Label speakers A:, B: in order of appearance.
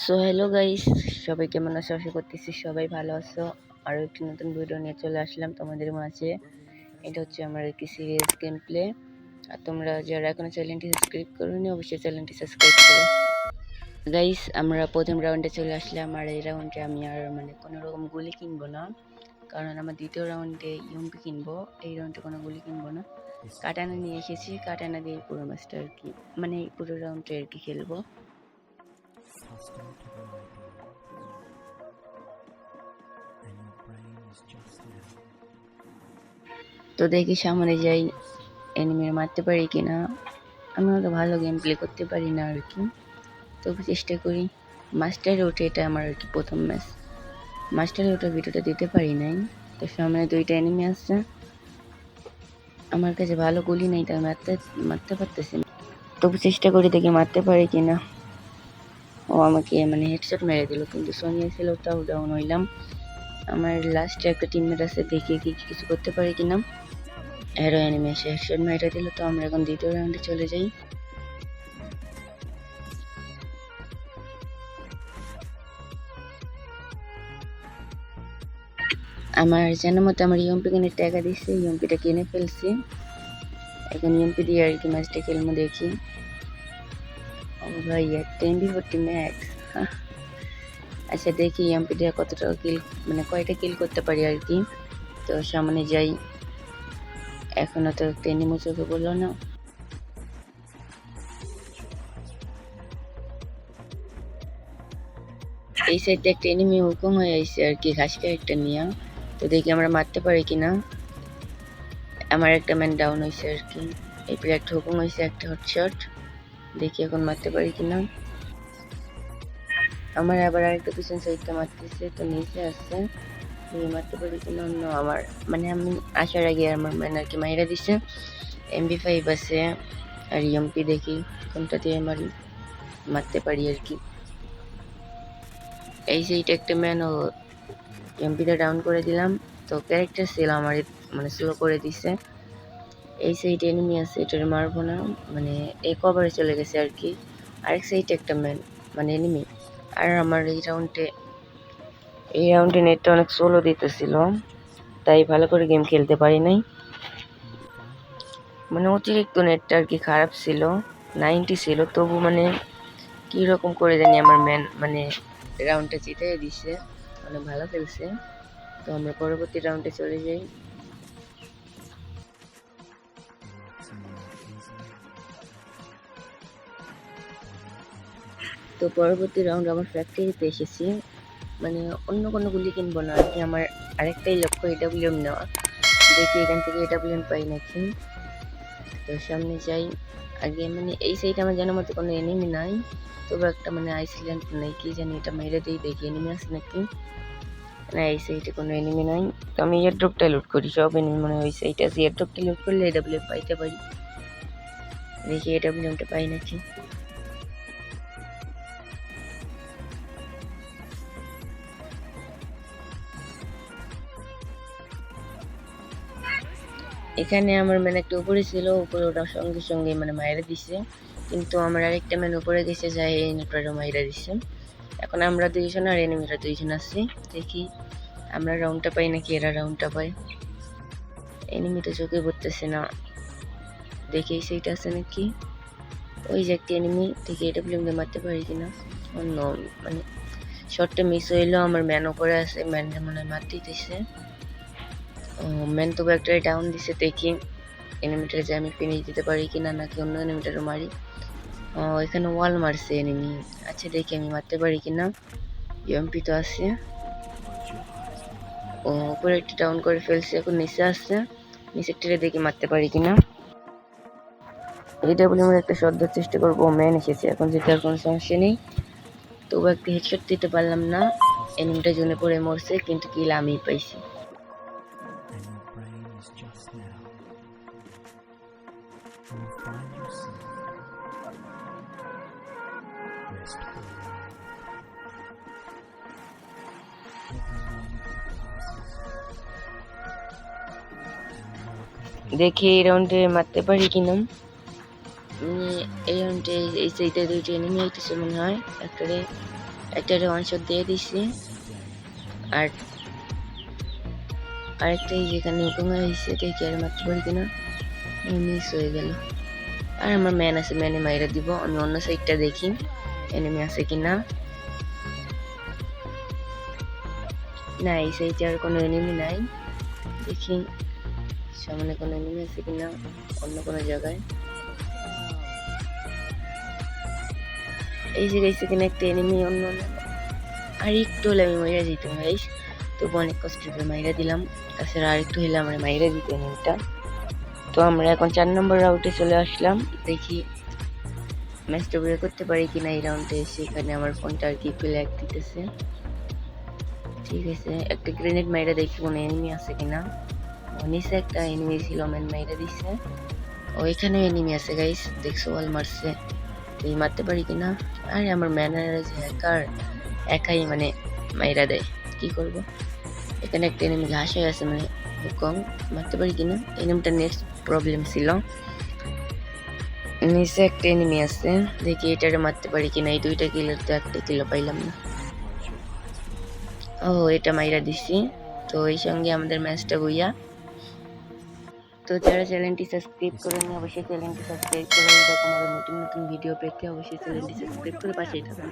A: So hello guys, সবাই কেমন আছো? আশা করতেছি সবাই ভালো আছো। আরও একটি নতুন ভিডিও নিয়ে চলে আসলাম তোমাদের মাঝে। এটা হচ্ছে আমার একটি সিরিয়াস গেম প্লে। আর তোমরা যারা এখনো চ্যানেলটি সাবস্ক্রাইব করোনি অবশ্যই চ্যানেলটি সাবস্ক্রাইব করো। গাইস, আমরা প্রথম রাউন্ডে চলে আসলাম। আর এই রাউন্ডে আমি আর কোনো রকম গুলি কিনবো না, কারণ আমার দ্বিতীয় রাউন্ডে ইউএমপি কিনবো। এই রাউন্ডে কোনো গুলি কিনবো না। কাটানা নিয়ে এসেছি, কাটানা দিয়ে পুরো ম্যাচটা আর কি, পুরো রাউন্ডটা আর কি খেলবো। তো দেখি সামনে যাই, এনিমির মারতে পারি কিনা। আমি অত ভালো গেম প্লে করতে পারি না আর কি, তবু চেষ্টা করি। মাস্টারে উঠে এটা আমার আর কি প্রথম ম্যাচ। মাস্টারে ওঠে ভিডিওটা দিতে পারি নাই, তো সামনে দুইটা এনিমি আসছে। আমার কাছে ভালো গুলি নেই, তাই মারতে পারতেছি না। তবু চেষ্টা করি, দেখি মারতে পারি কিনা। ও আমাকে হেডশট মেরে দিল, কিন্তু সোনিয়া ছিল, তাও ডাউন হইলাম। আমার লাস্টে একটা টিমমেট আছে, দেখি কি কিছু করতে পারি কিনা। এরো এনিমি এসে হেডশট মেরে দিল। তো আমরা এখন দ্বিতীয় রাউন্ডে চলে যাই। আমার জানার মতো আমার ইউএমপি কিনে টাকা দিচ্ছে, ইউএমপিটা কিনে ফেলছি। এখন ইউএমপি দিয়ে আর কি ম্যাচটা খেলবো, দেখি। ও ভাই, একটা এমবি40 ম্যাক্স। আচ্ছা, দেখি ইউএমপি দিয়ে কতটা কিল, কয়টা কিল করতে পারি আর কি। তো সামনে যাই। এখনো তো একটা এনিমি চোখে বললো না। এই সাইডে একটা এনিমি হুকুম হয়ে আইছে আর কি, ঘাস একটা নিয়ে। তো দেখি আমরা মারতে পারি কিনা। আমার একটা ম্যান ডাউন হয়েছে আর কি। এই একটা হুকুম হয়েছে, একটা হটশট। দেখি এখন মারতে পারি কিনা। আমার আবার আরেকটা পিছন সাইডটা মারতেছে, তো নিচে আসছে। মারতে পারি কিনা অন্য আমার, আমি আসার আগে আমার আর কি মাইরা দিছে। এমবি5 আছে আর ইউএমপি, দেখি কোনটা দিয়ে মারতে পারি আর কি। এই সাইডে একটা ম্যান, ও এমপিটা ডাউন করে দিলাম। তো ক্যারেক্টার ছিল আমার স্লো করে দিছে। এই সাইডে এনিমি আছে, এটা মারবো না, এই কভারে চলে গেছে আর কি। আরেক সাইডে একটা ম্যান এনিমি। আর আমার এই রাউন্ডে নেটটা অনেক স্লো দিতেছিল, তাই ভালো করে গেম খেলতে পারি নাই। অতিরিক্ত নেটটা আর কি খারাপ ছিল, 90 ছিল। তবু কিরকম করে জানি আমার ম্যান রাউন্ডটা জিতে দিছে, অনেক ভালো খেলছে। তো আমরা পরবর্তী রাউন্ডে চলে যাই। তো পরবর্তী রাউন্ড আমার ফ্যাক্টরিতে এসেছি। অন্য কোনো গুলি কিনবো না আর কি, আমার আরেকটাই লক্ষ্য এডাব্লিউএম নেওয়া। দেখি এখান থেকে এডাব্লিউএম পাই নাকি। তো সামনে যাই আগে। এই সাইডে আমার জানার মতো কোনো এনিমি নাই, তবে একটা আইসল্যান্ড নেই, কি জানি, এটা মেরে দিই, দেখি এনিমি আছে নাকি না। এই সাইডে কোনো এনিমি নাই। তো আমি এয়ারড্রপটা লুট করি, সব এনিমি ওই সাইডে আছে। এয়ারড্রপটা লুট করলে এডাব্লিউএম পাইতে পারি। দেখি এডাব্লিউএমটা পাই নাকি। এখানে আমার একটা উপরে ছিল, উপরে ওটার সঙ্গে সঙ্গে মাইরা দিছে। কিন্তু আমার আরেকটা উপরে গেছে, যাই নেটওয়ার্কে মাইরা দিছে। এখন আমরা দুইজন আর এনিমিরা দুইজন আছি। দেখি আমরা রাউন্ডটা পাই নাকি এরা রাউন্ডটা পাই। এনিমিটা চোখে পড়তেছে না, দেখি এই সাইড আছে নাকি। ওই যে একটা এনিমি, দেখি এডাব্লিউএম দিয়ে মারতে পারি কিনা। অন্য শটটা মিস হইলো, আমার ম্যান উপরে আছে, ম্যান মারতে দিতেছে। ম্যান তবু একটা ডাউন দিছে, দেখি এনিমিটার যে আমি ফিনিশ দিতে পারি কিনা, নাকি অন্য এনিমিটারও মারি। এখানে ওয়াল মারছে এনিমি। আচ্ছা, দেখি আমি মারতে পারি কিনা। ইউএমপি তো আছে। উপরে একটা ডাউন করে ফেলছে, এখন নিচে আসছে। নিচের টেরে দেখি মারতে পারি কিনা। এডাব্লিউএম এর একটা শট দেওয়ার চেষ্টা করবো, ম্যান এসেছে, এখন যেতে আর কোনো সমস্যা নেই। তবু একটা হেডশট দিতে পারলাম না, এনিমিটা জোনে পড়ে মরছে, কিন্তু কিল আমিই পাইছি। দেখি এই রাউন্ডে মারতে পারি কিনা। এই রাউন্ডে এই সাইডে দুইটা এনিমি আইতেছে মনে হয়। একটারে একটা ওয়ান শট দিয়ে দিছি। আর আরেকটা যেখানে হুকুম হয়েছে দেখি আর মারতে পারি কিনা, মিস হয়ে গেল। আর আমার ম্যান আছে, ম্যানে মাইরা দিব। আমি অন্য সাইডটা দেখি এনিমি আছে কিনা। না, এই সাইডে আর কোনো এনিমি নাই। দেখি সামনে কোনো এনিমি আছে কিনা অন্য কোনো জায়গায়। এই জায়গায় কিনা একটা এনিমি অন্য। আর একটু হলে আমি মাইরা যেতাম গাইস, তবু অনেক কষ্ট করে মাইরা দিলাম। তাছাড়া আর একটু হলে আমরা মাইরা দিত এনিমিটা। তো আমরা এখন 4 নম্বর রাউন্ডে চলে আসলাম। দেখি ম্যাচটা বের করতে পারি কিনা এই রাউন্ডে। সেখানে আমার ফোনটা আর কি ল্যাগ দিতেছে। ঠিক আছে, একটা গ্রেনেড মাইরা দেখি কোনো এনিমি আছে কিনা। নিচে একটা এনিমি ছিল, ম্যান মাইরা দিচ্ছে। ওইখানে এনিমি আছে গাইস, দেখছো ওয়াল মারছে। তুই মারতে পারি কিনা। আরে আমার ম্যানের যে হ্যাকার একাই মানে মাইরা দেয়, কি করব। এখানে একটা এনিমি ঘাস হয়ে আছে, মানে হুকং মারতে পারি কিনা। এনিমিটা নেক্সট প্রবলেম ছিল। নিচে একটা এনিমি আছে, দেখি এটারে মারতে পারি কিনা। এই দুইটা কিলের তো একটা কিলো পাইলাম না। ও, এটা মাইরা দিছি। তো এই সঙ্গে আমাদের ম্যাচটা বইয়া। তো যারা চ্যানেলটি সাবস্ক্রাইব করেনি অবশ্যই চ্যানেলটি সাবস্ক্রাইব করে এরকম আরো নতুন নতুন ভিডিও পেতে অবশ্যই চ্যানেলটি সাবস্ক্রাইব করে পাশেই থাকুন।